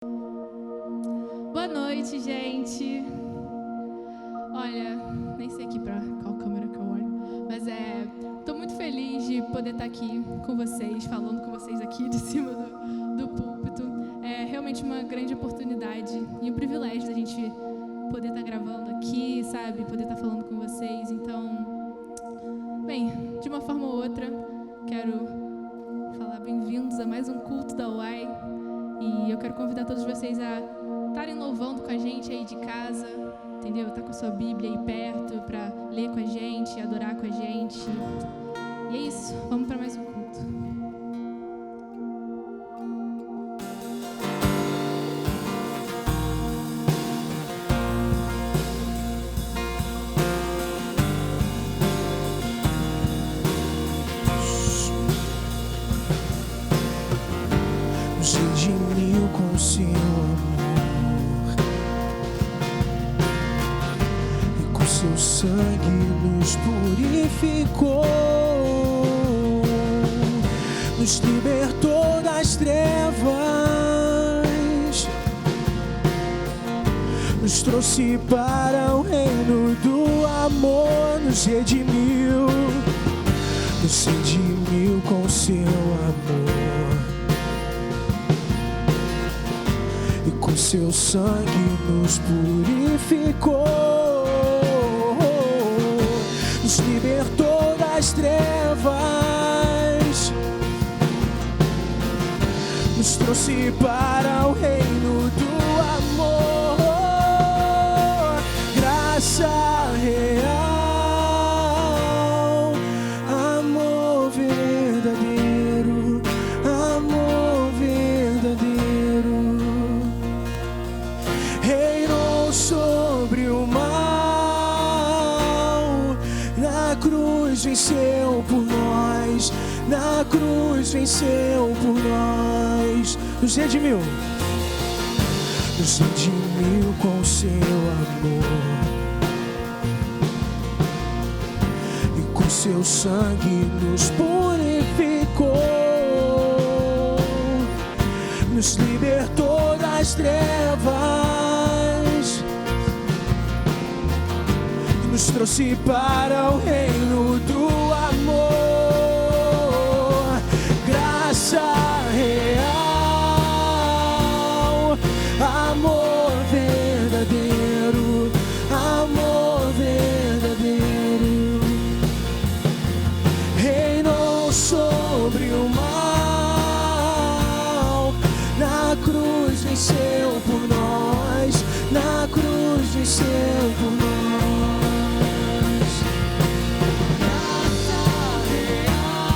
Boa noite, gente. Olha, nem sei aqui pra qual câmera que eu olho, mas tô muito feliz de poder estar aqui com vocês, falando com vocês aqui de cima do púlpito. É realmente uma grande oportunidade e um privilégio da gente poder estar gravando aqui, sabe? Poder estar falando com vocês. Então, bem, de uma forma ou outra, quero falar bem-vindos a mais um culto da UAI. E eu quero convidar todos vocês a estarem louvando com a gente aí de casa, entendeu? Tá com a sua Bíblia aí perto para ler com a gente, adorar com a gente. E é isso, vamos para mais um culto. Nos redimiu com seu amor e com seu sangue nos purificou, nos libertou das trevas, nos trouxe para o reino do amor, nos redimiu com seu amor. Com seu sangue nos purificou, nos libertou das trevas, nos trouxe para o reino do amor. Graça real, amor verdadeiro, amor verdadeiro. Reinou sobre o mal, na cruz venceu por nós, na cruz venceu por nós. Nos redimiu com seu amor e com seu sangue nos purificou, nos libertou das trevas, nos trouxe para o reino do amor. Graça real, amor verdadeiro, amor verdadeiro. Reinou sobre o mal, na cruz venceu por nós, na cruz venceu por nós. Graça real,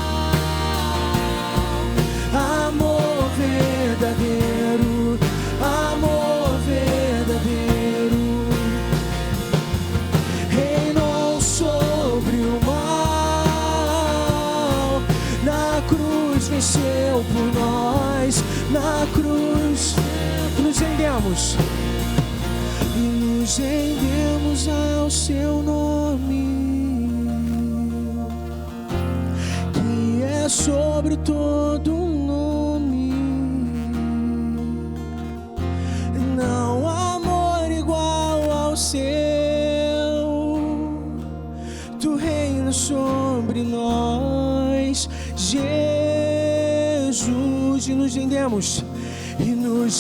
amor verdadeiro, amor verdadeiro. Reinou sobre o mal, na cruz venceu por nós, na cruz nos rendemos e nos rendemos ao seu nome, que é sobre todo nome. Não há amor igual ao seu, tu reinas sobre nós, Jesus, e nos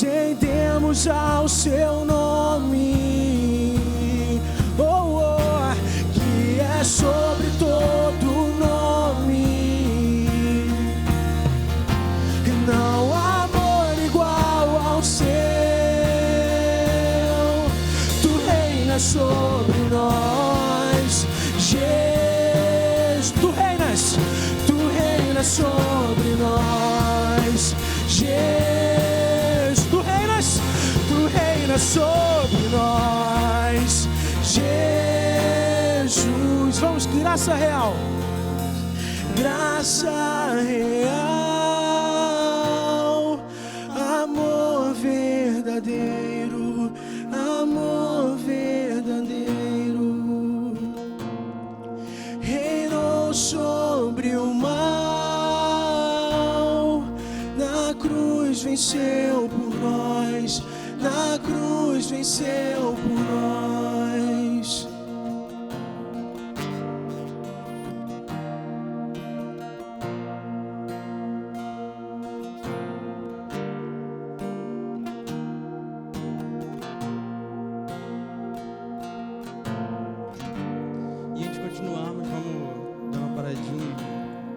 rendemos ao seu nome, que é sobre todo nome. Não há amor igual ao seu, tu reinas sobre nós, Jesus, tu reinas sobre nós, Jesus, tu reinas sobre nós, Jesus. Vamos, graça real, graça real, amor verdadeiro, amor verdadeiro. Reinou sobre o mal, na cruz venceu por nós, na cruz venceu por nós. E antes de continuarmos, vamos dar uma paradinha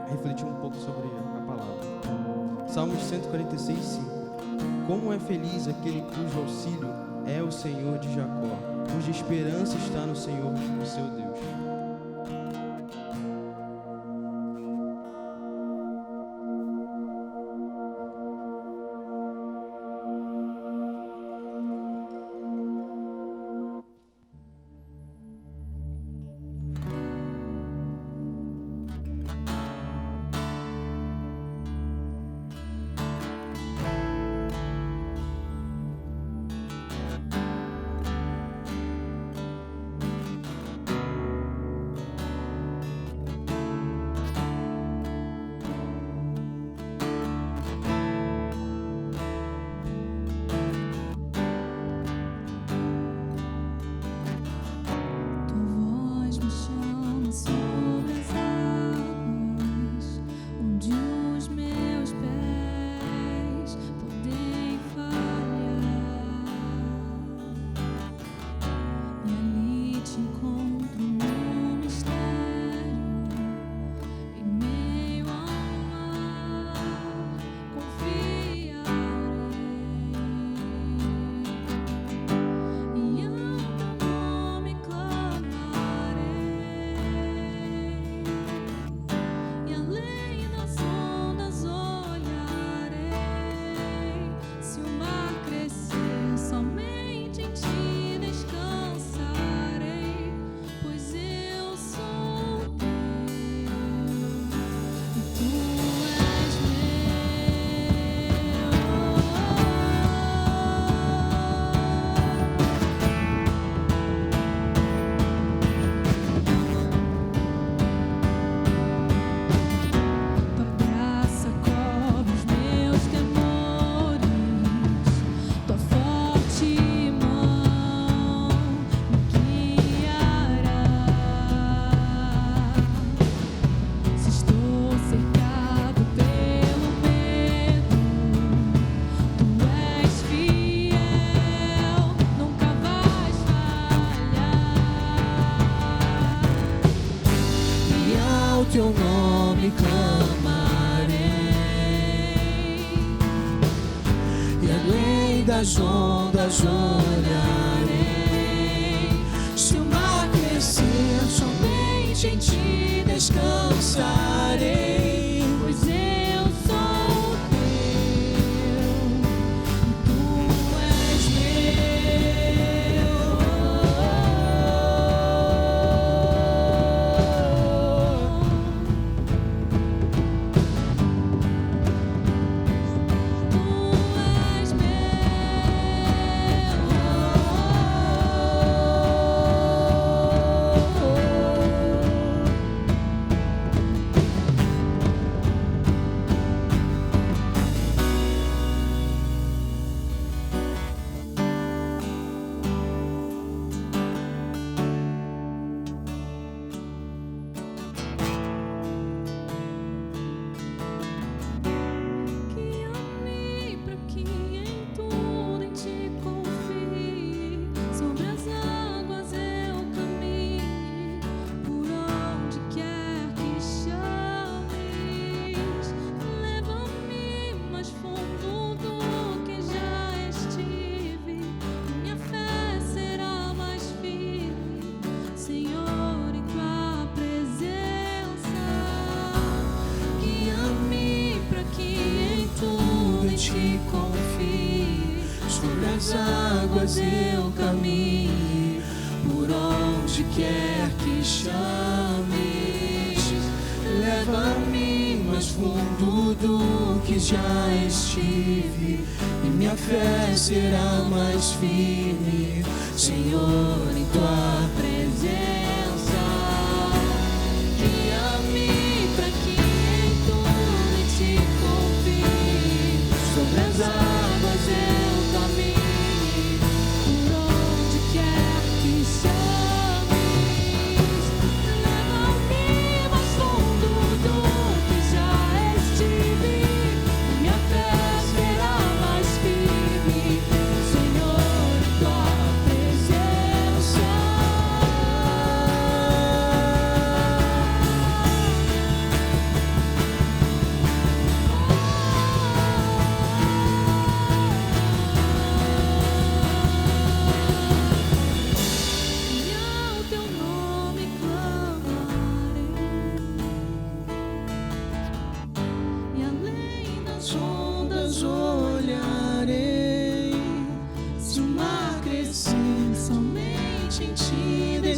e refletir um pouco sobre a palavra. Salmos 146, 5. Como é feliz aquele cujo auxílio é o Senhor de Jacó, cuja esperança está no Senhor, o seu Deus. Teu nome clamarei, e além das ondas olharei. Se o mar crescer, somente em ti descansarei, pois eu sou teu, e tu és nas águas eu caminhe, por onde quer que chames. Leva-me mais fundo do que já estive, e minha fé será mais firme, Senhor, em tua presença. Guia-me para que em tudo te confie, sobre as águas eu caminhe,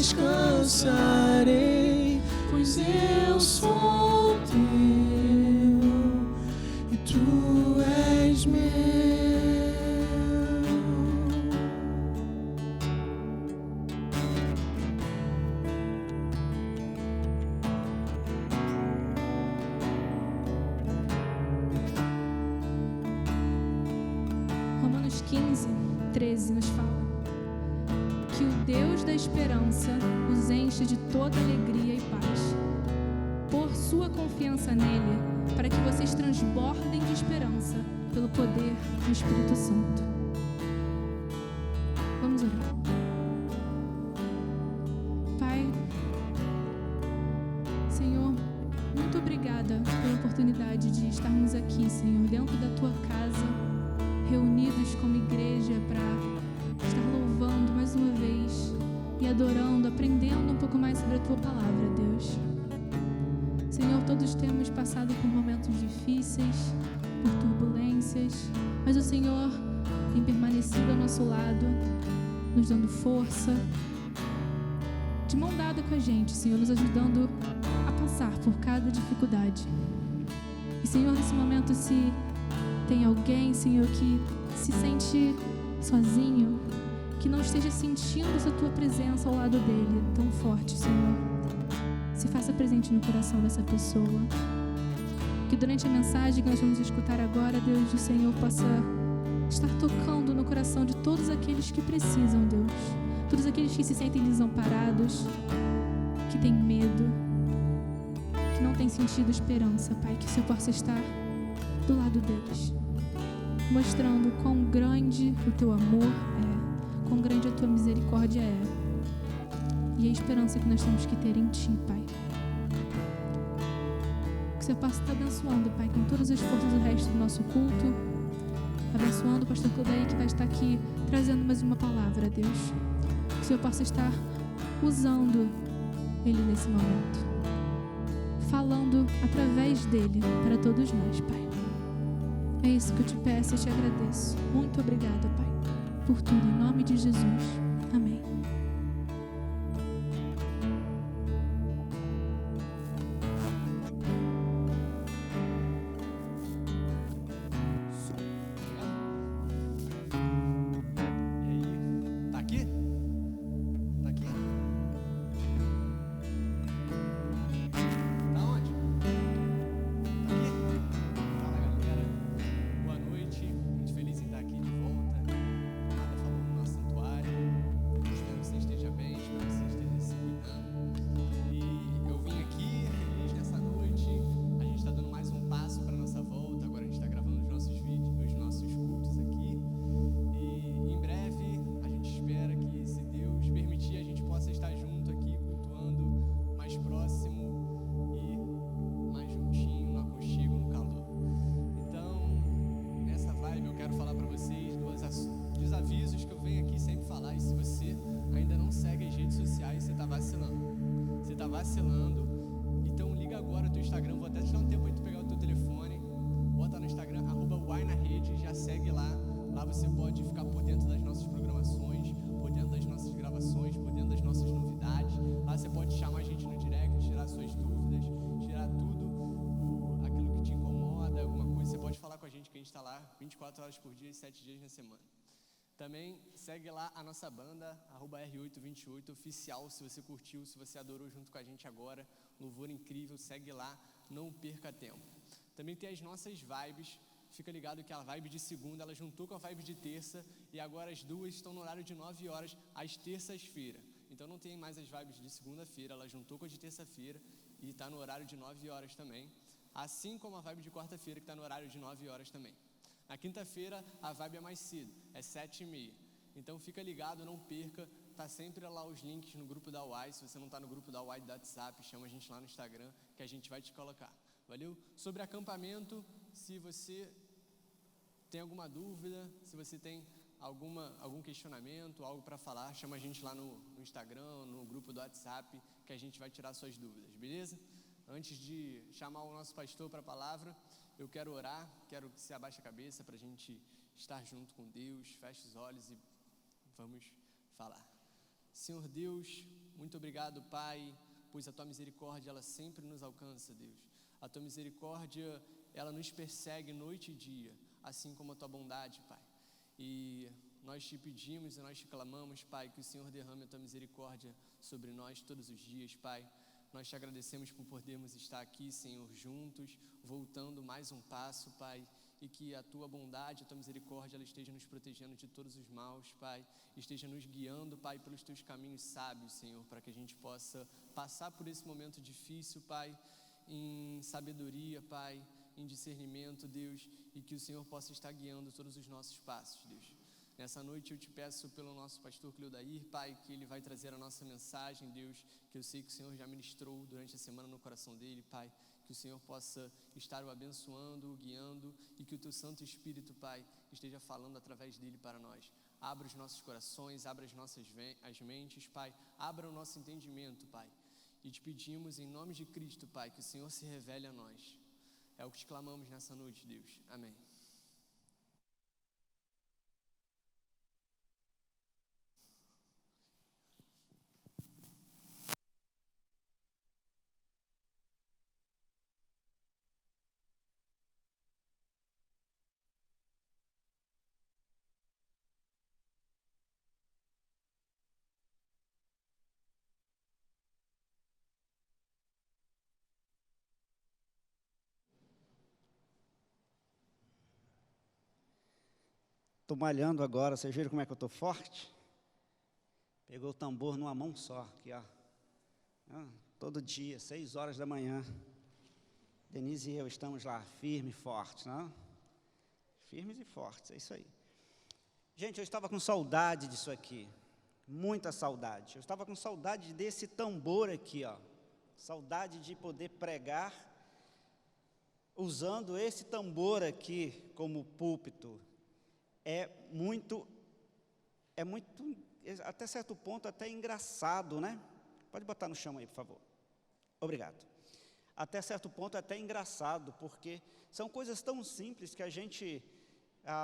descansarei, pois eu sou teu e tu és meu. Romanos 15:13 nos fala que o Deus da esperança os enche de toda alegria e paz, por sua confiança nele, para que vocês transbordem de esperança pelo poder do Espírito Santo. Vamos orar. Pai, Senhor, muito obrigada pela oportunidade de estarmos aqui, Senhor, dentro da tua casa, reunidos como igreja para estar louvando mais uma vez e adorando, aprendendo um pouco mais sobre a tua palavra, Deus. Senhor, todos temos passado por momentos difíceis, por turbulências, mas o Senhor tem permanecido ao nosso lado, nos dando força, de mão dada com a gente, Senhor, nos ajudando a passar por cada dificuldade. E, Senhor, nesse momento, se tem alguém, Senhor, que se sente sozinho, que não esteja sentindo essa tua presença ao lado dele tão forte, Senhor, se faça presente no coração dessa pessoa. Que durante a mensagem que nós vamos escutar agora, Deus, o Senhor possa estar tocando no coração de todos aqueles que precisam, Deus. Todos aqueles que se sentem desamparados, que têm medo, que não têm sentido esperança, Pai, que o Senhor possa estar do lado deles, mostrando quão grande o teu amor é, quão grande a tua misericórdia é, e a esperança que nós temos que ter em ti, Pai. Que o Senhor possa estar abençoando, Pai, com todas as forças do resto do nosso culto, abençoando o pastor Claudaí, que vai estar aqui trazendo mais uma palavra, Deus. Que o Senhor possa estar usando ele nesse momento, falando através dele para todos nós, Pai. É isso que eu te peço e te agradeço. Muito obrigada, Pai, por tudo, em nome de Jesus. Amém. Vacilando, então liga agora o teu Instagram, vou até te dar um tempo aí tu pegar o teu telefone, bota no Instagram, @uainarede, já segue lá você pode ficar por dentro das nossas programações, por dentro das nossas gravações, por dentro das nossas novidades, lá você pode chamar a gente no direct, tirar suas dúvidas, tirar tudo, aquilo que te incomoda, alguma coisa, você pode falar com a gente que a gente está lá 24 horas por dia e 7 dias na semana. Também segue lá a nossa banda, @R828 oficial, se você curtiu, se você adorou junto com a gente agora, louvor incrível, segue lá, não perca tempo. Também tem as nossas vibes, fica ligado que a vibe de segunda, ela juntou com a vibe de terça, e agora as duas estão no horário de 9 horas, às terças-feiras. Então não tem mais as vibes de segunda-feira, ela juntou com a de terça-feira, e está no horário de 9 horas também, assim como a vibe de quarta-feira, que está no horário de 9 horas também. Na quinta-feira, a vibe é mais cedo, é 7h30. Então fica ligado, não perca, tá sempre lá os links no grupo da UAI. Se você não está no grupo da UAI do WhatsApp, chama a gente lá no Instagram, que a gente vai te colocar. Valeu? Sobre acampamento, se você tem alguma dúvida, se você tem algum questionamento, algo para falar, chama a gente lá no Instagram, no grupo do WhatsApp, que a gente vai tirar suas dúvidas, beleza? Antes de chamar o nosso pastor para a palavra, eu quero orar, quero que você abaixe a cabeça para a gente estar junto com Deus, feche os olhos e vamos falar. Senhor Deus, muito obrigado, Pai, pois a Tua misericórdia, ela sempre nos alcança, Deus. A Tua misericórdia, ela nos persegue noite e dia, assim como a Tua bondade, Pai. E nós te pedimos e nós te clamamos, Pai, que o Senhor derrame a Tua misericórdia sobre nós todos os dias, Pai. Nós te agradecemos por podermos estar aqui, Senhor, juntos, voltando mais um passo, Pai, e que a Tua bondade, a Tua misericórdia, ela esteja nos protegendo de todos os maus, Pai, esteja nos guiando, Pai, pelos Teus caminhos sábios, Senhor, para que a gente possa passar por esse momento difícil, Pai, em sabedoria, Pai, em discernimento, Deus, e que o Senhor possa estar guiando todos os nossos passos, Deus. Nessa noite eu te peço pelo nosso pastor Cleudair, Pai, que ele vai trazer a nossa mensagem, Deus, que eu sei que o Senhor já ministrou durante a semana no coração dele, Pai, que o Senhor possa estar o abençoando, o guiando e que o Teu Santo Espírito, Pai, esteja falando através dele para nós. Abra os nossos corações, abra as mentes, Pai, abra o nosso entendimento, Pai, e te pedimos em nome de Cristo, Pai, que o Senhor se revele a nós. É o que te clamamos nessa noite, Deus. Amém. Estou malhando agora, vocês viram como é que eu estou forte? Pegou o tambor numa mão só, aqui ó. Todo dia, 6 horas da manhã. Denise e eu estamos lá, firmes e fortes, não? Firmes e fortes, é isso aí. Gente, eu estava com saudade disso aqui, muita saudade. Eu estava com saudade desse tambor aqui, ó. Saudade de poder pregar usando esse tambor aqui como púlpito. É muito, até certo ponto, até engraçado, né? Pode botar no chão aí, por favor. Obrigado. Até certo ponto, até engraçado, porque são coisas tão simples que a gente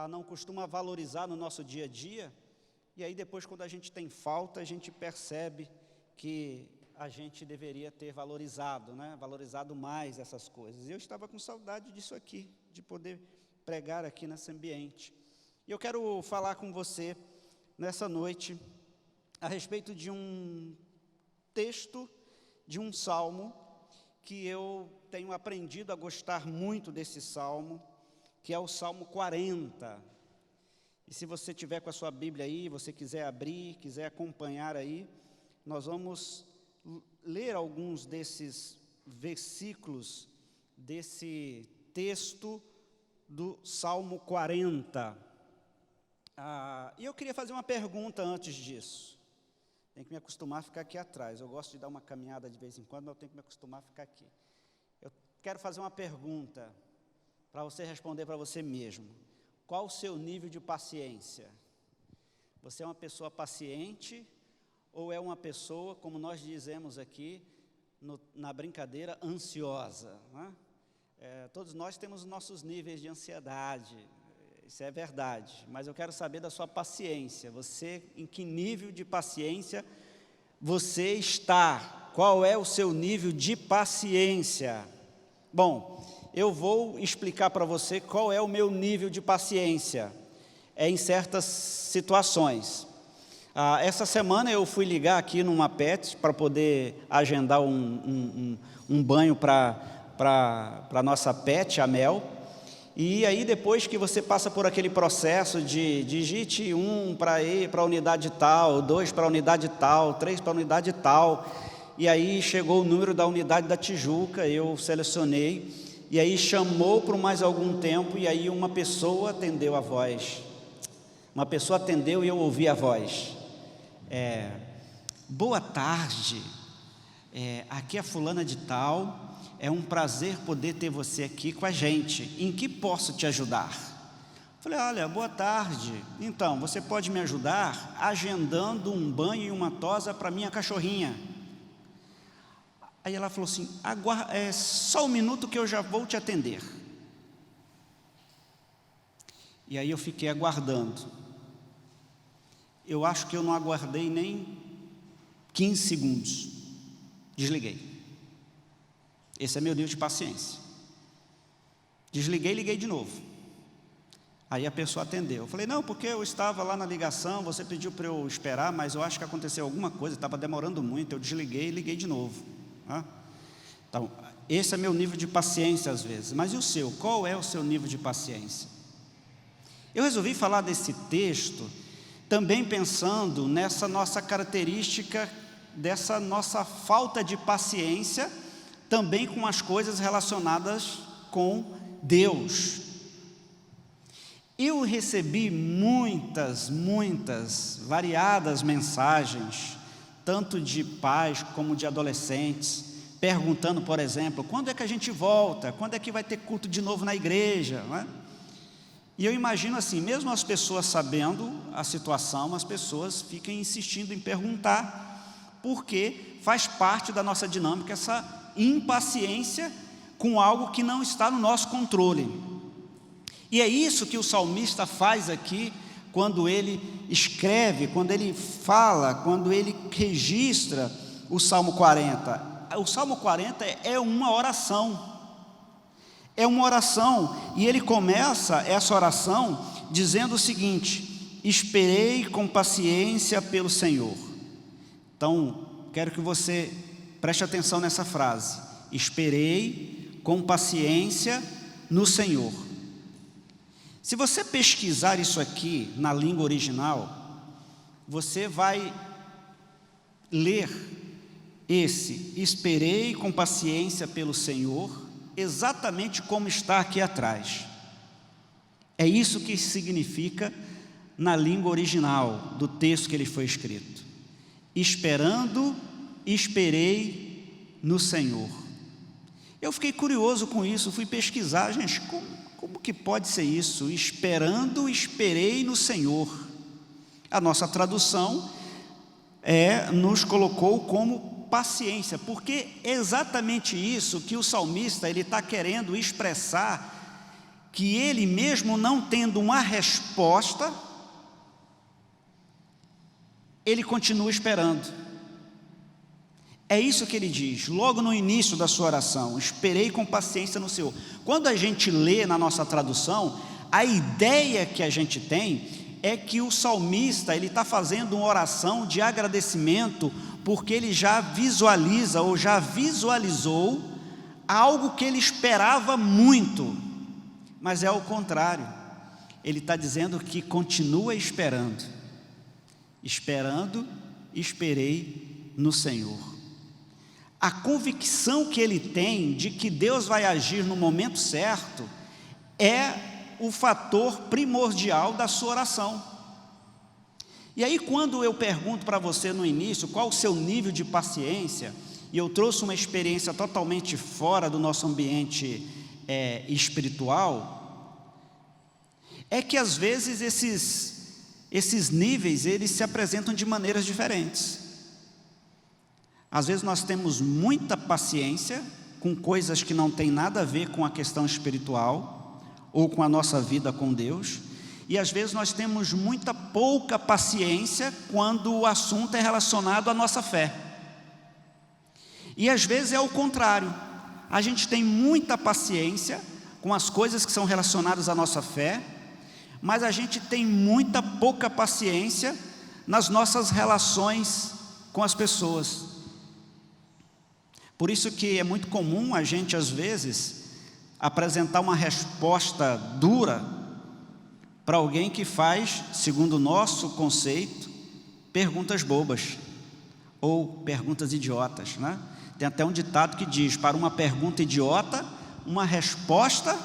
não costuma valorizar no nosso dia a dia, e aí depois, quando a gente tem falta, a gente percebe que a gente deveria ter valorizado, né? Valorizado mais essas coisas. E eu estava com saudade disso aqui, de poder pregar aqui nesse ambiente. E eu quero falar com você, nessa noite, a respeito de um texto, de um salmo, que eu tenho aprendido a gostar muito desse salmo, que é o Salmo 40. E se você tiver com a sua Bíblia aí, você quiser abrir, quiser acompanhar aí, nós vamos ler alguns desses versículos, desse texto do Salmo 40. E eu queria fazer uma pergunta antes disso. Tem que me acostumar a ficar aqui atrás. Eu gosto de dar uma caminhada de vez em quando, mas eu tenho que me acostumar a ficar aqui. Eu quero fazer uma pergunta para você responder para você mesmo. Qual o seu nível de paciência? Você é uma pessoa paciente ou é uma pessoa, como nós dizemos aqui, na brincadeira, ansiosa? Né? Todos nós temos nossos níveis de ansiedade. Isso é verdade, mas eu quero saber da sua paciência. Você, em que nível de paciência você está? Qual é o seu nível de paciência? Bom, eu vou explicar para você qual é o meu nível de paciência em certas situações. Essa semana eu fui ligar aqui numa pet para poder agendar um banho para a nossa pet, a Mel. E aí depois que você passa por aquele processo de digite 1 para ir para a unidade tal, 2 para a unidade tal, 3 para a unidade tal, e aí chegou o número da unidade da Tijuca, eu selecionei, e aí chamou por mais algum tempo, e aí uma pessoa atendeu a voz. Uma pessoa atendeu e eu ouvi a voz. Boa tarde, aqui é a fulana de tal. É um prazer poder ter você aqui com a gente. Em que posso te ajudar? Falei, olha, boa tarde. Então, você pode me ajudar agendando um banho e uma tosa para minha cachorrinha. Aí ela falou assim, só um minuto que eu já vou te atender. E aí eu fiquei aguardando. Eu acho que eu não aguardei nem 15 segundos. Desliguei. Esse é meu nível de paciência. Desliguei e liguei de novo. Aí a pessoa atendeu. Eu falei, não, porque eu estava lá na ligação, você pediu para eu esperar, mas eu acho que aconteceu alguma coisa, estava demorando muito, eu desliguei e liguei de novo. Então, esse é meu nível de paciência às vezes. Mas e o seu? Qual é o seu nível de paciência? Eu resolvi falar desse texto também pensando nessa nossa característica, dessa nossa falta de paciência, também com as coisas relacionadas com Deus. Eu recebi muitas variadas mensagens, tanto de pais como de adolescentes, perguntando, por exemplo, quando é que a gente volta? Quando é que vai ter culto de novo na igreja? Não é? E eu imagino assim, mesmo as pessoas sabendo a situação, as pessoas ficam insistindo em perguntar, porque faz parte da nossa dinâmica essa impaciência com algo que não está no nosso controle. E é isso que o salmista faz aqui, quando ele escreve, quando ele fala, quando ele registra o Salmo 40. O Salmo 40 é uma oração. É uma oração, e ele começa essa oração dizendo o seguinte: esperei com paciência pelo Senhor. Então, quero que você preste atenção nessa frase: esperei com paciência no Senhor. Se você pesquisar isso aqui na língua original, você vai ler esse esperei com paciência pelo Senhor exatamente como está aqui atrás. É isso que significa na língua original do texto que ele foi escrito. Esperando, esperei no Senhor. Eu fiquei curioso com isso, fui pesquisar, gente, como que pode ser isso? Esperando, esperei no Senhor. A nossa tradução nos colocou como paciência, porque é exatamente isso que o salmista ele está querendo expressar, que ele mesmo não tendo uma resposta, ele continua esperando. É isso que ele diz, logo no início da sua oração: esperei com paciência no Senhor. Quando a gente lê na nossa tradução, a ideia que a gente tem é que o salmista ele está fazendo uma oração de agradecimento, porque ele já visualiza ou já visualizou algo que ele esperava muito, mas é o contrário. Ele está dizendo que continua esperando. Esperando, esperei no Senhor. A convicção que ele tem de que Deus vai agir no momento certo é o fator primordial da sua oração. E aí, quando eu pergunto para você no início qual o seu nível de paciência, e eu trouxe uma experiência totalmente fora do nosso ambiente espiritual, é que às vezes esses níveis eles se apresentam de maneiras diferentes. Às vezes nós temos muita paciência com coisas que não tem nada a ver com a questão espiritual ou com a nossa vida com Deus, e às vezes nós temos muita pouca paciência quando o assunto é relacionado à nossa fé. E às vezes é o contrário, a gente tem muita paciência com as coisas que são relacionadas à nossa fé, mas a gente tem muita pouca paciência nas nossas relações com as pessoas. Por isso que é muito comum a gente às vezes apresentar uma resposta dura para alguém que faz, segundo o nosso conceito, perguntas bobas ou perguntas idiotas, né? Tem até um ditado que diz: para uma pergunta idiota, uma resposta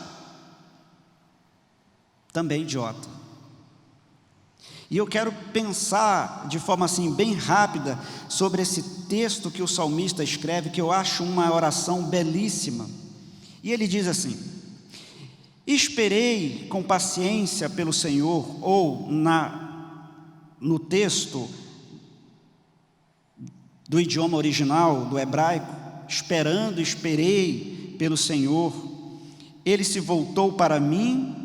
também idiota. E eu quero pensar de forma assim bem rápida sobre esse texto que o salmista escreve, que eu acho uma oração belíssima. E ele diz assim: esperei com paciência pelo Senhor, ou no texto do idioma original, do hebraico, esperando, esperei pelo Senhor. Ele se voltou para mim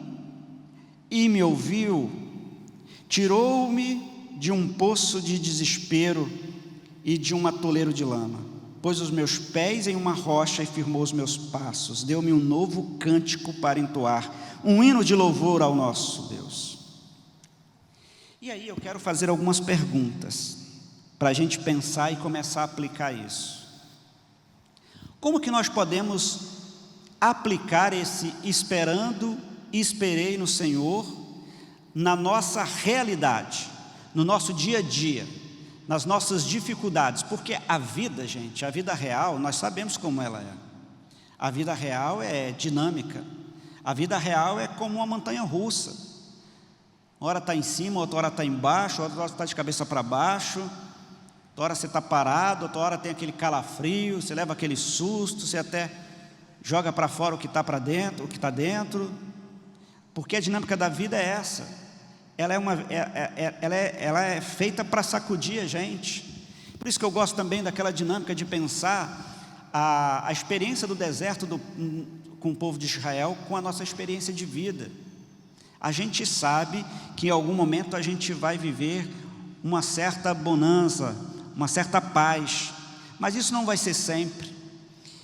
e me ouviu, tirou-me de um poço de desespero e de um atoleiro de lama. Pôs os meus pés em uma rocha e firmou os meus passos. Deu-me um novo cântico para entoar, um hino de louvor ao nosso Deus. E aí eu quero fazer algumas perguntas, para a gente pensar e começar a aplicar isso. Como que nós podemos aplicar esse esperando e esperei no Senhor na nossa realidade, no nosso dia a dia, nas nossas dificuldades? Porque a vida, gente, a vida real, nós sabemos como ela é. A vida real é dinâmica. A vida real é como uma montanha russa. Uma hora está em cima, outra hora está embaixo, outra hora está de cabeça para baixo, outra hora você está parado, outra hora tem aquele calafrio, você leva aquele susto, você até joga para fora o que está para dentro, o que está dentro, porque a dinâmica da vida é essa. Ela é feita para sacudir a gente. Por isso que eu gosto também daquela dinâmica de pensar a experiência do deserto com o povo de Israel com a nossa experiência de vida. A gente sabe que em algum momento a gente vai viver uma certa bonança, uma certa paz, mas isso não vai ser sempre.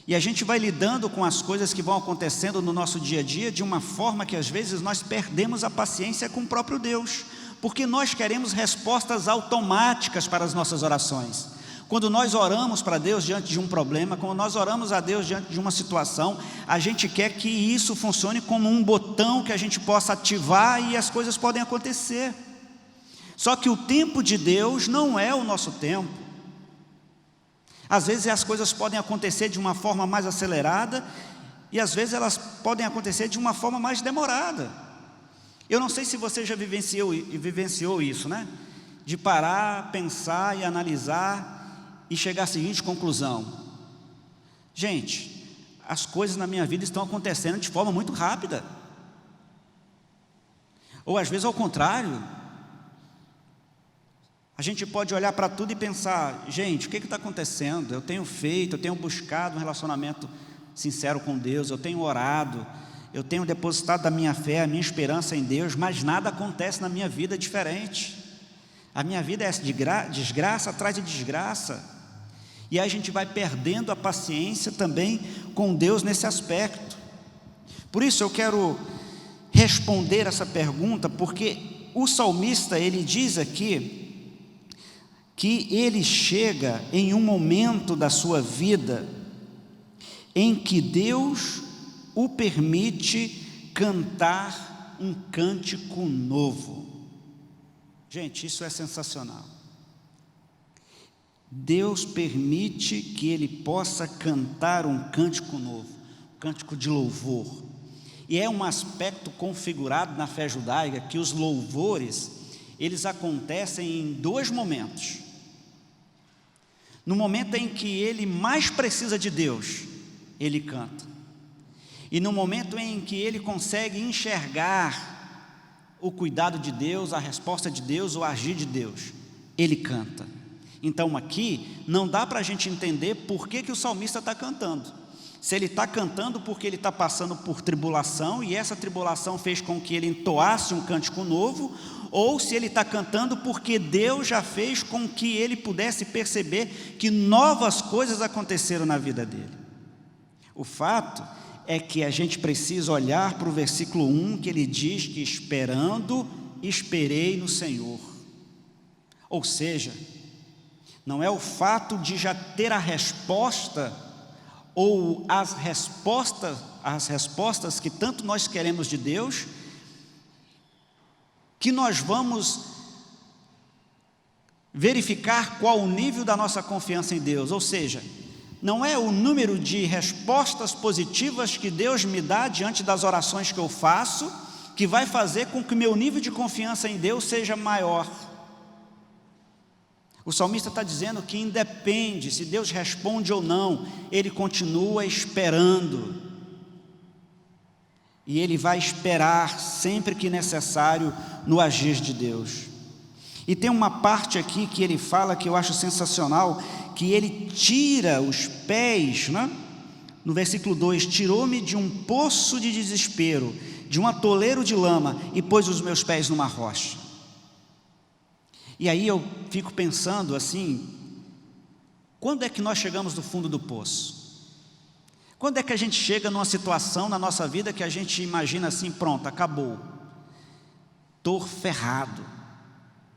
E a gente vai lidando com as coisas que vão acontecendo no nosso dia a dia de uma forma que às vezes nós perdemos a paciência com o próprio Deus, porque nós queremos respostas automáticas para as nossas orações. Quando nós oramos para Deus diante de um problema, quando nós oramos a Deus diante de uma situação, a gente quer que isso funcione como um botão que a gente possa ativar e as coisas podem acontecer. Só que o tempo de Deus não é o nosso tempo. Às vezes as coisas podem acontecer de uma forma mais acelerada e às vezes elas podem acontecer de uma forma mais demorada. Eu não sei se você já vivenciou isso, né? De parar, pensar e analisar e chegar à seguinte conclusão: gente, as coisas na minha vida estão acontecendo de forma muito rápida. Ou às vezes ao contrário. A gente pode olhar para tudo e pensar: gente, o que está acontecendo? Eu tenho buscado um relacionamento sincero com Deus, eu tenho orado, eu tenho depositado a minha fé, a minha esperança em Deus, mas nada acontece na minha vida diferente. A minha vida é de desgraça atrás de desgraça. E aí a gente vai perdendo a paciência também com Deus nesse aspecto. Por isso eu quero responder essa pergunta, porque o salmista, ele diz aqui que ele chega em um momento da sua vida em que Deus o permite cantar um cântico novo. Gente, isso é sensacional. Deus permite que ele possa cantar um cântico novo, um cântico de louvor. E é um aspecto configurado na fé judaica que os louvores, eles acontecem em dois momentos. No momento em que ele mais precisa de Deus, ele canta. E no momento em que ele consegue enxergar o cuidado de Deus, a resposta de Deus, o agir de Deus, ele canta. Então aqui não dá para a gente entender por que o salmista está cantando. Se ele está cantando porque ele está passando por tribulação e essa tribulação fez com que ele entoasse um cântico novo, ou se ele está cantando porque Deus já fez com que ele pudesse perceber que novas coisas aconteceram na vida dele. O fato é que a gente precisa olhar para o versículo 1, que ele diz que esperando, esperei no Senhor. Ou seja, não é o fato de já ter a resposta ou as respostas que tanto nós queremos de Deus, que nós vamos verificar qual o nível da nossa confiança em Deus. Ou seja, não é o número de respostas positivas que Deus me dá diante das orações que eu faço, que vai fazer com que o meu nível de confiança em Deus seja maior. O salmista está dizendo que independe se Deus responde ou não, ele continua esperando. E ele vai esperar sempre que necessário no agir de Deus. E tem uma parte aqui que ele fala que eu acho sensacional, que ele tira os pés, né? No versículo 2, tirou-me de um poço de desespero, de um atoleiro de lama, e pôs os meus pés numa rocha. E aí eu fico pensando assim, Quando é que nós chegamos no fundo do poço? Quando é que a gente chega numa situação na nossa vida que a gente imagina assim, pronto, acabou, estou ferrado,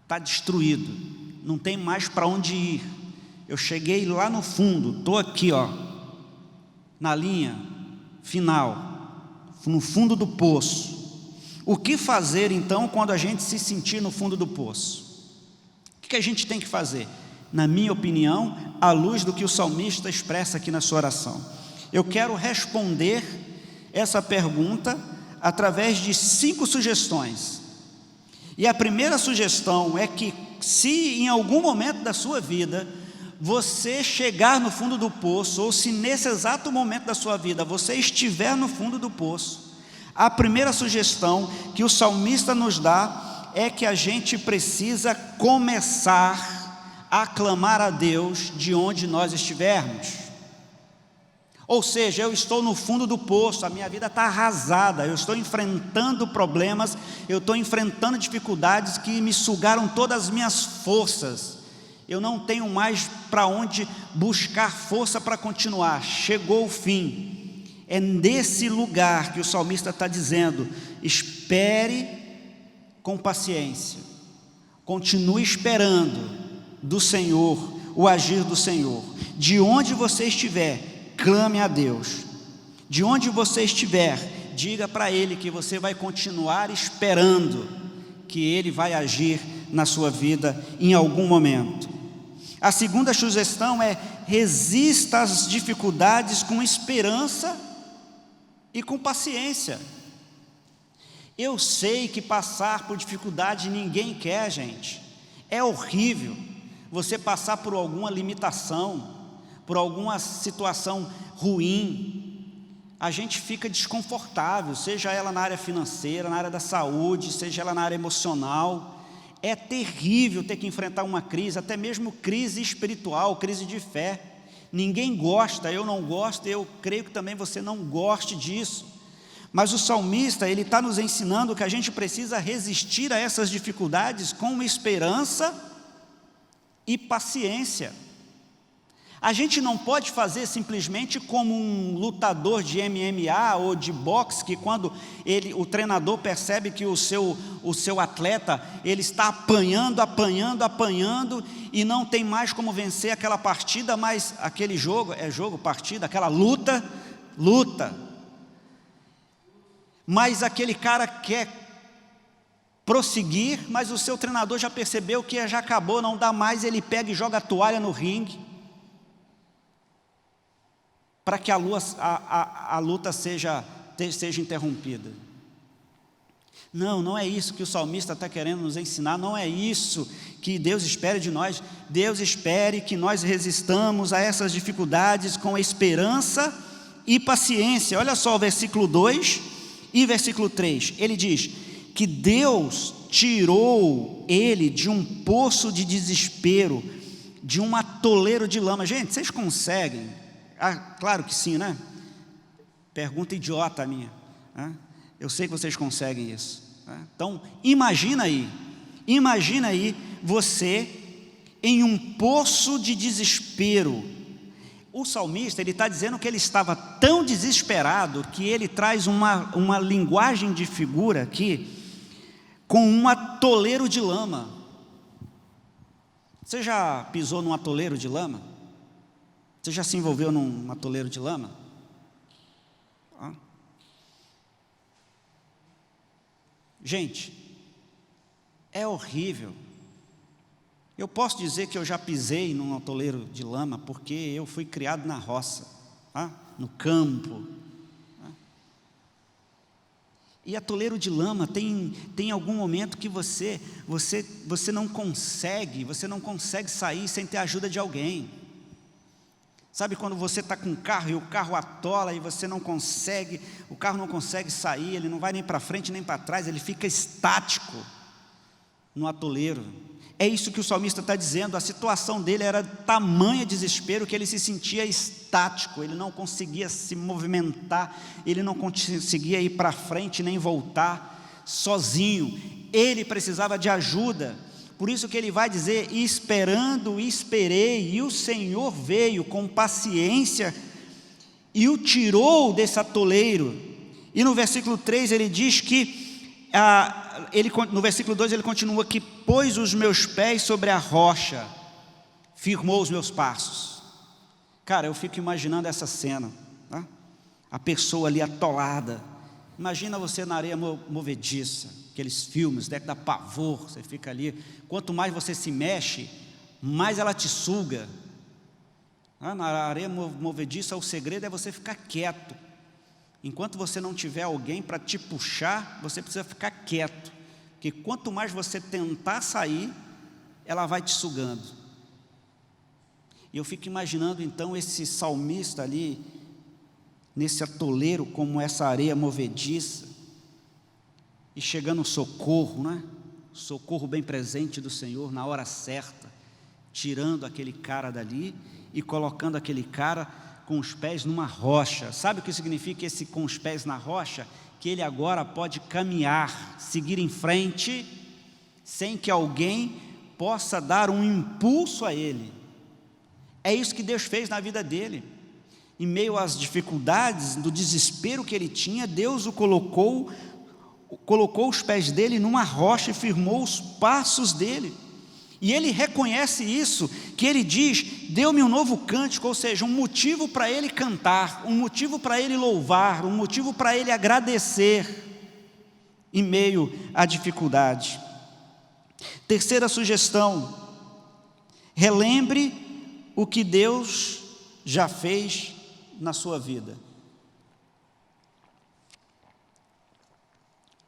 está destruído, não tem mais para onde ir, eu cheguei lá no fundo, estou aqui, na linha final, no fundo do poço. O que fazer então quando a gente se sentir no fundo do poço? O que a gente tem que fazer? Na minha opinião, à luz do que o salmista expressa aqui na sua oração, eu quero responder essa pergunta através de 5 sugestões. E a primeira sugestão é que, se em algum momento da sua vida você chegar no fundo do poço, ou se nesse exato momento da sua vida você estiver no fundo do poço, a primeira sugestão que o salmista nos dá é que a gente precisa começar a clamar a Deus de onde nós estivermos. Ou seja, eu estou no fundo do poço, a minha vida está arrasada, eu estou enfrentando problemas, eu estou enfrentando dificuldades que me sugaram todas as minhas forças, eu não tenho mais para onde buscar força para continuar, chegou o fim. É nesse lugar que o salmista está dizendo: espere com paciência, continue esperando do Senhor, o agir do Senhor. De onde você estiver, clame a Deus. De onde você estiver, diga para Ele que você vai continuar esperando, que Ele vai agir na sua vida em algum momento. A segunda sugestão é: resista às dificuldades com esperança e com paciência. Eu sei que passar por dificuldade ninguém quer, gente. É horrível você passar por alguma limitação, por alguma situação ruim. A gente fica desconfortável, seja ela na área financeira, na área da saúde, seja ela na área emocional. É terrível ter que enfrentar uma crise, até mesmo crise espiritual, crise de fé. Ninguém gosta, eu não gosto, eu creio que também você não goste disso. Mas o salmista, ele está nos ensinando que a gente precisa resistir a essas dificuldades com esperança e paciência. A gente não pode fazer simplesmente como um lutador de MMA ou de boxe, que quando o treinador percebe que o seu atleta, ele está apanhando e não tem mais como vencer aquela partida, mas aquele partida, aquela luta, mas aquele cara quer prosseguir, mas o seu treinador já percebeu que já acabou, não dá mais, ele pega e joga a toalha no ringue, para que a luta seja interrompida. Não é isso que o salmista está querendo nos ensinar, não é isso que Deus espera de nós. Deus espera que nós resistamos a essas dificuldades com esperança e paciência. Olha só o versículo 2 e versículo 3, ele diz que Deus tirou ele de um poço de desespero, de um atoleiro de lama. Gente, vocês conseguem? Claro que sim, né? Pergunta idiota a minha, né? Eu sei que vocês conseguem isso, né? Então, imagina aí você em um poço de desespero. O salmista, ele está dizendo que ele estava tão desesperado que ele traz uma linguagem de figura aqui, com um atoleiro de lama. Você já pisou num atoleiro de lama? Você já se envolveu num atoleiro de lama? Gente, é horrível. Eu posso dizer que eu já pisei num atoleiro de lama, porque eu fui criado na roça, no campo. E atoleiro de lama tem algum momento que você não consegue sair sem ter a ajuda de alguém. Sabe quando você está com um carro e o carro atola e o carro não consegue sair, ele não vai nem para frente nem para trás, ele fica estático no atoleiro. É isso que o salmista está dizendo. A situação dele era tamanho desespero que ele se sentia estático, ele não conseguia se movimentar, ele não conseguia ir para frente nem voltar sozinho, ele precisava de ajuda. Por isso que ele vai dizer: esperando, esperei, e o Senhor veio com paciência e o tirou desse atoleiro. E no versículo 3 ele diz que, no versículo 2 ele continua que pôs os meus pés sobre a rocha, firmou os meus passos. Cara, eu fico imaginando essa cena, tá? A pessoa ali atolada. Imagina você na areia movediça, aqueles filmes, deve dar pavor, você fica ali. Quanto mais você se mexe, mais ela te suga. Na areia movediça, o segredo é você ficar quieto. Enquanto você não tiver alguém para te puxar, você precisa ficar quieto. Porque quanto mais você tentar sair, ela vai te sugando. E eu fico imaginando então esse salmista ali, nesse atoleiro como essa areia movediça, e chegando o socorro, né? Socorro bem presente do Senhor na hora certa, tirando aquele cara dali e colocando aquele cara com os pés numa rocha. Sabe o que significa esse com os pés na rocha? Que ele agora pode caminhar, seguir em frente, sem que alguém possa dar um impulso a ele. É isso que Deus fez na vida dele. Em meio às dificuldades, do desespero que ele tinha, Deus o colocou os pés dele numa rocha e firmou os passos dele. E ele reconhece isso, que ele diz: deu-me um novo cântico, ou seja, um motivo para ele cantar, um motivo para ele louvar, um motivo para ele agradecer em meio à dificuldade. Terceira sugestão: relembre o que Deus já fez na sua vida.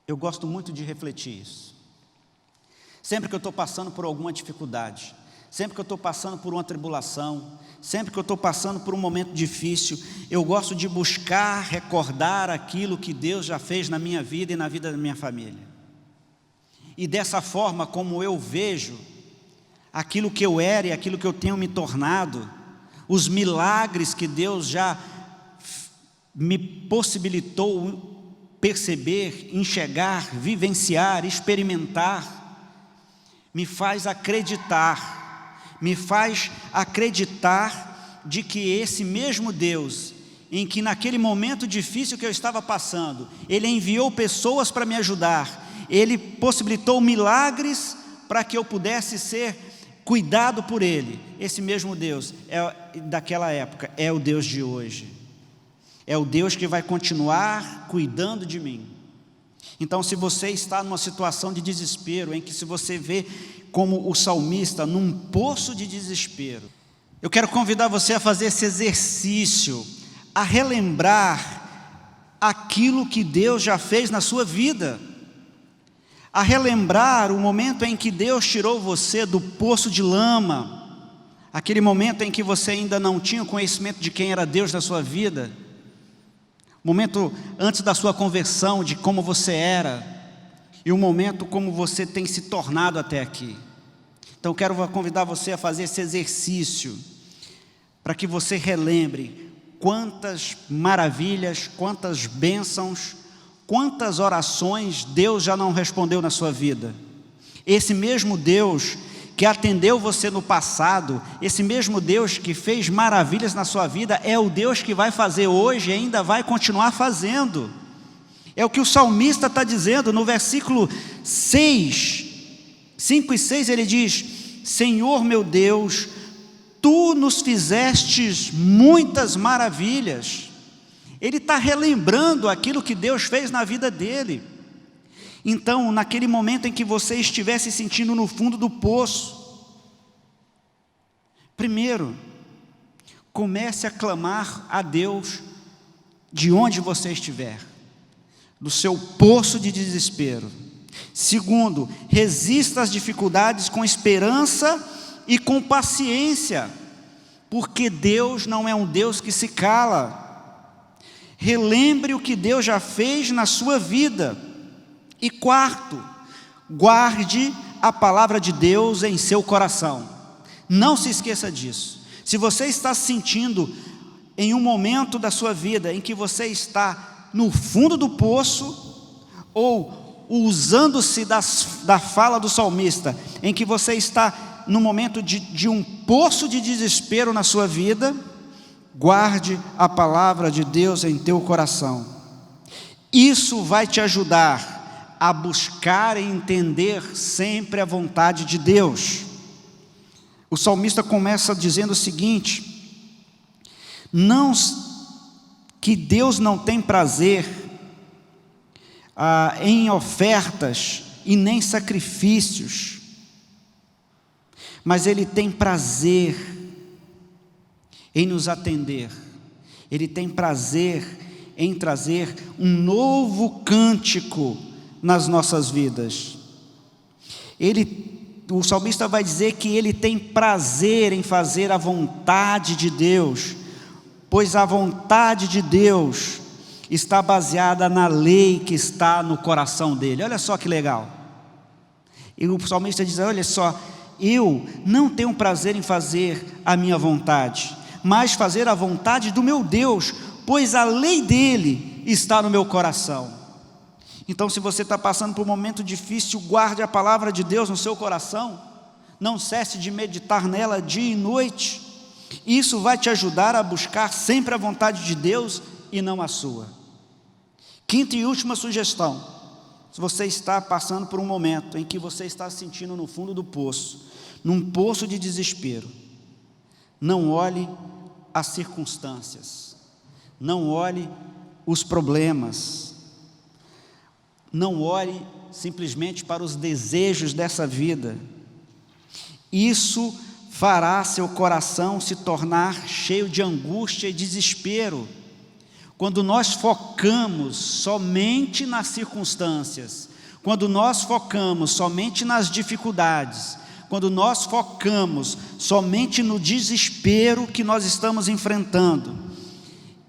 Eu gosto muito de refletir isso. Sempre que eu estou passando por alguma dificuldade, sempre que eu estou passando por uma tribulação, sempre que eu estou passando por um momento difícil, eu gosto de buscar, recordar aquilo que Deus já fez na minha vida e na vida da minha família. E dessa forma, como eu vejo aquilo que eu era e aquilo que eu tenho me tornado, os milagres que Deus já me possibilitou perceber, enxergar, vivenciar, experimentar, me faz acreditar de que esse mesmo Deus, em que naquele momento difícil que eu estava passando, Ele enviou pessoas para me ajudar, Ele possibilitou milagres para que eu pudesse ser cuidado por Ele. Esse mesmo Deus daquela época é o Deus de hoje, é o Deus que vai continuar cuidando de mim. Então, se você está numa situação de desespero, em que se você vê como o salmista num poço de desespero, eu quero convidar você a fazer esse exercício, a relembrar aquilo que Deus já fez na sua vida, a relembrar o momento em que Deus tirou você do poço de lama, aquele momento em que você ainda não tinha conhecimento de quem era Deus na sua vida, momento antes da sua conversão, de como você era, e o momento como você tem se tornado até aqui. Então quero convidar você a fazer esse exercício, para que você relembre quantas maravilhas, quantas bênçãos, quantas orações Deus já não respondeu na sua vida. Esse mesmo Deus que atendeu você no passado, esse mesmo Deus que fez maravilhas na sua vida, é o Deus que vai fazer hoje e ainda vai continuar fazendo. É o que o salmista está dizendo no versículo 5 e 6, ele diz: Senhor meu Deus, Tu nos fizestes muitas maravilhas. Ele está relembrando aquilo que Deus fez na vida dele. Então, naquele momento em que você estiver se sentindo no fundo do poço, primeiro, comece a clamar a Deus de onde você estiver, do seu poço de desespero. Segundo, resista às dificuldades com esperança e com paciência, porque Deus não é um Deus que se cala. Relembre o que Deus já fez na sua vida. E quarto, guarde a palavra de Deus em seu coração. Não se esqueça disso. Se você está se sentindo em um momento da sua vida em que você está no fundo do poço, ou usando-se da fala do salmista, em que você está no momento de um poço de desespero na sua vida, guarde a palavra de Deus em teu coração. Isso vai te ajudar a buscar e entender sempre a vontade de Deus. O salmista começa dizendo o seguinte: não que Deus não tem prazer em ofertas e nem sacrifícios, mas Ele tem prazer em nos atender. Ele tem prazer em trazer um novo cântico nas nossas vidas. O salmista vai dizer que ele tem prazer em fazer a vontade de Deus, pois a vontade de Deus está baseada na lei que está no coração dele. Olha só que legal. E o salmista diz: olha só, eu não tenho prazer em fazer a minha vontade, mas fazer a vontade do meu Deus, pois a lei dele está no meu coração. Então, se você está passando por um momento difícil, guarde a palavra de Deus no seu coração, não cesse de meditar nela dia e noite. Isso vai te ajudar a buscar sempre a vontade de Deus e não a sua. Quinta e última sugestão: se você está passando por um momento em que você está se sentindo no fundo do poço, num poço de desespero, não olhe as circunstâncias, não olhe os problemas, não olhe simplesmente para os desejos dessa vida. Isso fará seu coração se tornar cheio de angústia e desespero. Quando nós focamos somente nas circunstâncias, quando nós focamos somente nas dificuldades, quando nós focamos somente no desespero que nós estamos enfrentando,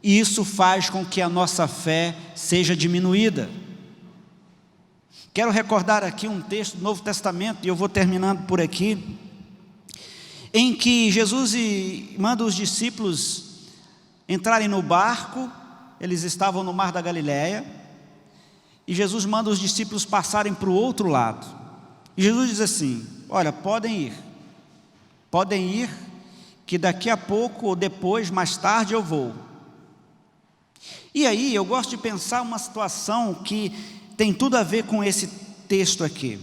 isso faz com que a nossa fé seja diminuída. Quero recordar aqui um texto do Novo Testamento, e eu vou terminando por aqui, em que Jesus manda os discípulos entrarem no barco. Eles estavam no mar da Galileia, e Jesus manda os discípulos passarem para o outro lado. E Jesus diz assim: olha, podem ir, que daqui a pouco ou depois, mais tarde eu vou. E aí eu gosto de pensar uma situação que tem tudo a ver com esse texto aqui.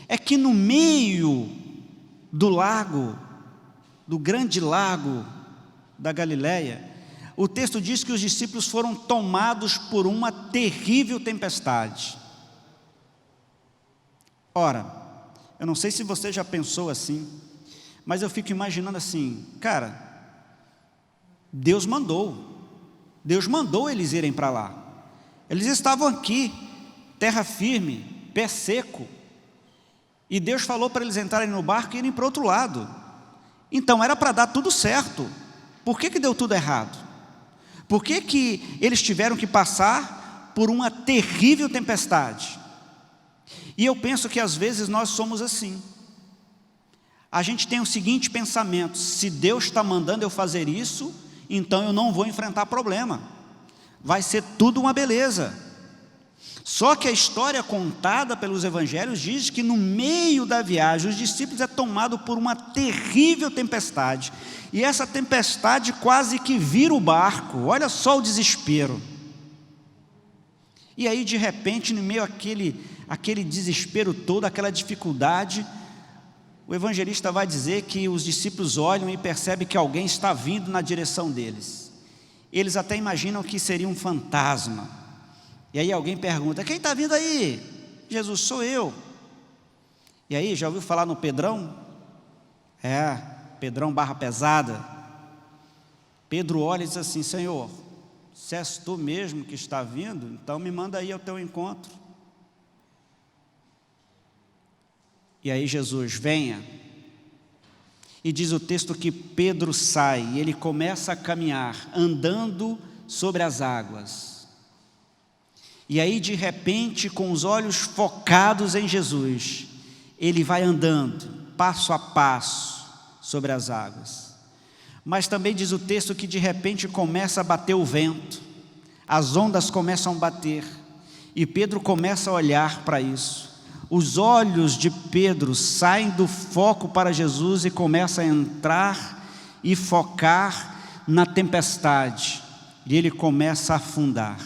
É que no meio do lago, do grande lago da Galileia, o texto diz que os discípulos foram tomados por uma terrível tempestade. Ora, eu não sei se você já pensou assim, mas eu fico imaginando assim: cara, Deus mandou eles irem para lá. Eles estavam aqui, terra firme, pé seco, e Deus falou para eles entrarem no barco e irem para o outro lado. Então era para dar tudo certo. Por que deu tudo errado? Por que eles tiveram que passar por uma terrível tempestade? E eu penso que às vezes nós somos assim. A gente tem o seguinte pensamento: se Deus está mandando eu fazer isso, então eu não vou enfrentar problema, vai ser tudo uma beleza. Só que a história contada pelos evangelhos diz que no meio da viagem os discípulos são tomados por uma terrível tempestade, e essa tempestade quase que vira o barco. Olha só o desespero. E aí de repente, no meio aquele desespero todo, aquela dificuldade, o evangelista vai dizer que os discípulos olham e percebem que alguém está vindo na direção deles. Eles até imaginam que seria um fantasma. E aí alguém pergunta: quem está vindo aí? Jesus: sou eu. E aí, já ouviu falar no Pedrão? Pedrão barra pesada. Pedro olha e diz assim: Senhor, se és tu mesmo que está vindo, então me manda aí ao teu encontro. E aí Jesus: venha. E diz o texto que Pedro sai, e ele começa a caminhar, andando sobre as águas. E aí de repente, com os olhos focados em Jesus, ele vai andando, passo a passo, sobre as águas. Mas também diz o texto que de repente começa a bater o vento, as ondas começam a bater, E Pedro começa a olhar para isso. Os olhos de Pedro saem do foco para Jesus e começam a entrar e focar na tempestade. E ele começa a afundar.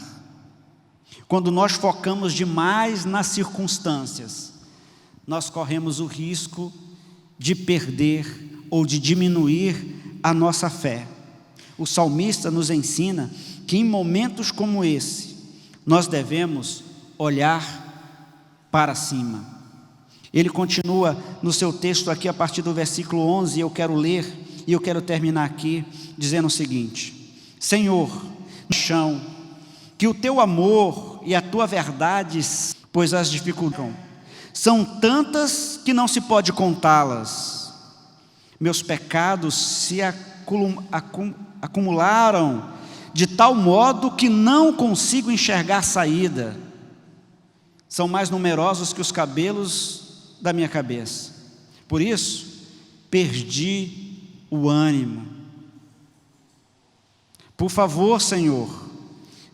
Quando nós focamos demais nas circunstâncias, nós corremos o risco de perder ou de diminuir a nossa fé. O salmista nos ensina que em momentos como esse, nós devemos olhar para cima. Ele continua no seu texto aqui a partir do versículo 11, eu quero ler e eu quero terminar aqui dizendo o seguinte: Senhor, no chão, que o teu amor e a tua verdade, pois as dificuldades são tantas que não se pode contá-las. Meus pecados se acumularam de tal modo que não consigo enxergar saída. São mais numerosos que os cabelos da minha cabeça. Por isso, perdi o ânimo. Por favor, Senhor,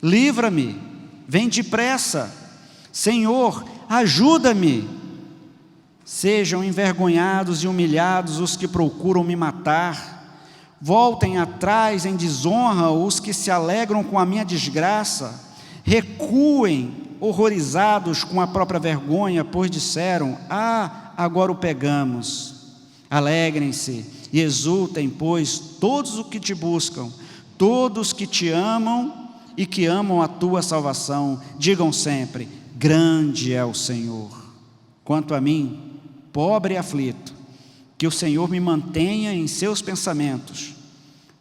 livra-me, vem depressa. Senhor, ajuda-me. Sejam envergonhados e humilhados os que procuram me matar. Voltem atrás em desonra os que se alegram com a minha desgraça. Recuem, horrorizados com a própria vergonha, pois disseram: ah, agora o pegamos. Alegrem-se e exultem, pois todos os que te buscam, todos que te amam e que amam a tua salvação, digam sempre: grande é o Senhor. Quanto a mim, pobre e aflito, que o Senhor me mantenha em seus pensamentos.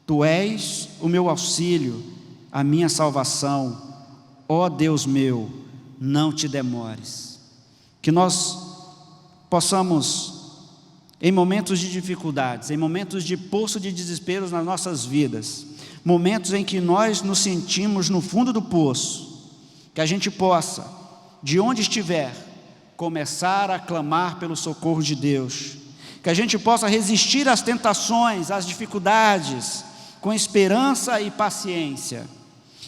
Tu és o meu auxílio, a minha salvação. Ó Deus meu, não te demores. Que nós possamos, em momentos de dificuldades, em momentos de poço de desesperos nas nossas vidas, momentos em que nós nos sentimos no fundo do poço, que a gente possa, de onde estiver, começar a clamar pelo socorro de Deus, que a gente possa resistir às tentações, às dificuldades, com esperança e paciência,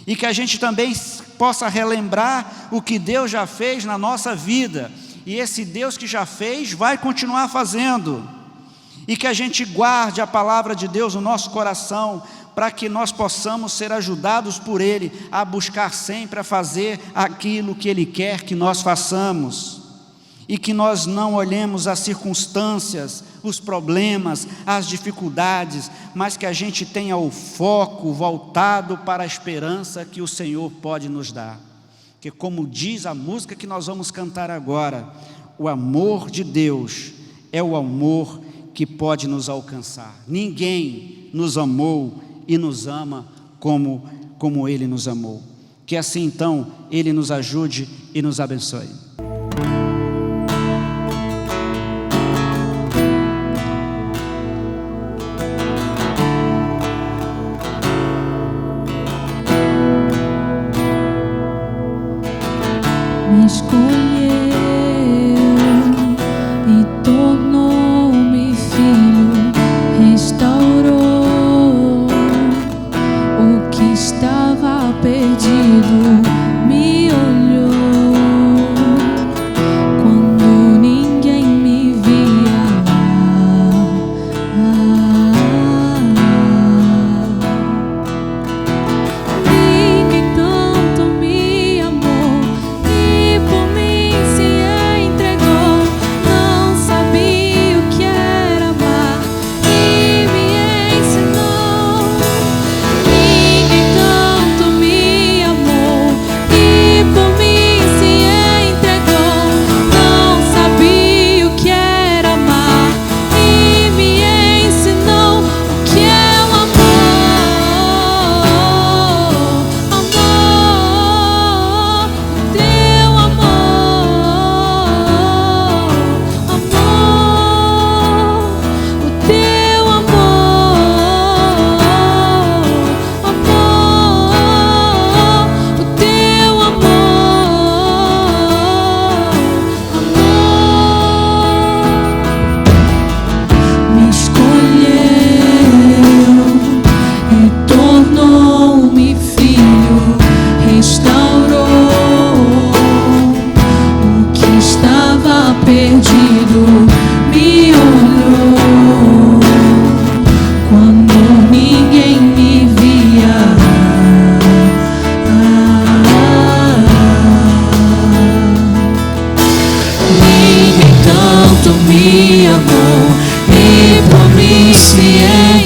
e que a gente também possa relembrar o que Deus já fez na nossa vida, e esse Deus que já fez vai continuar fazendo, e que a gente guarde a palavra de Deus no nosso coração, para que nós possamos ser ajudados por Ele a buscar sempre a fazer aquilo que Ele quer que nós façamos, e que nós não olhemos as circunstâncias, os problemas, as dificuldades, mas que a gente tenha o foco voltado para a esperança que o Senhor pode nos dar. Que, como diz a música que nós vamos cantar agora, o amor de Deus é o amor que pode nos alcançar. Ninguém nos amou e nos ama como Ele nos amou. Que assim então Ele nos ajude e nos abençoe. Me escolheu e tornou-me filho, restaurou o que estava perdido, me olhou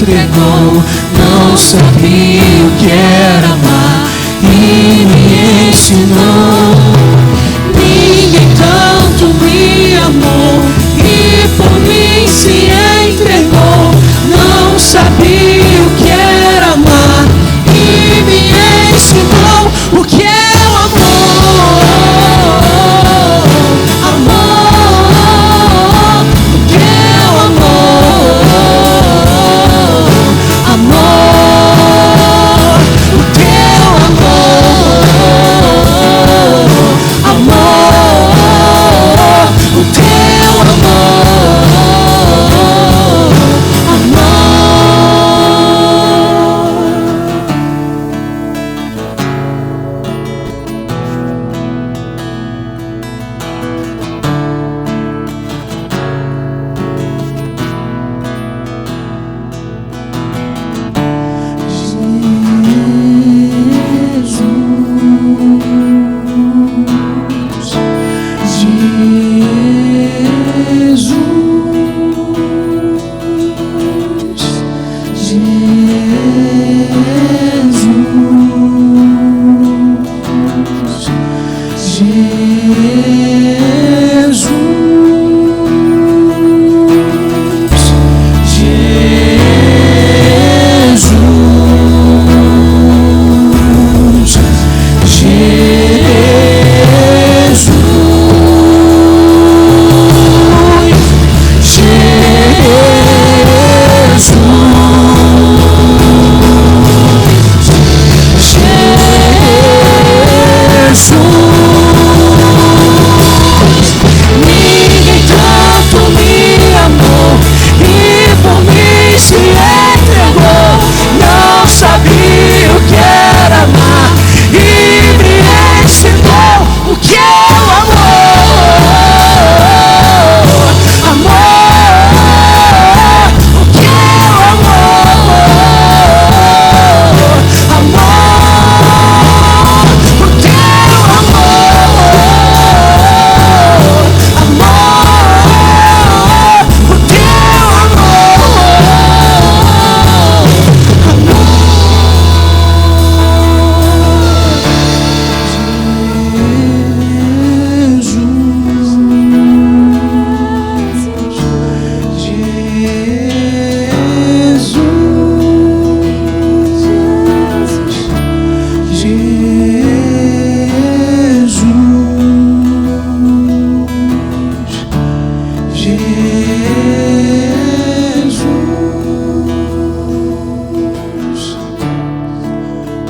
entregou. Não sabia o que era amar e me ensinou. Ninguém tanto me amou e por mim se entregou. Não sabia o que era amar e me ensinou o que é o amor. Amor, o que é o amor? Amor, o que é o amor? Amor, o que é o amor?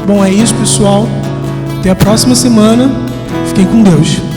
Bom, é isso, pessoal. Até a próxima semana. Fiquem com Deus.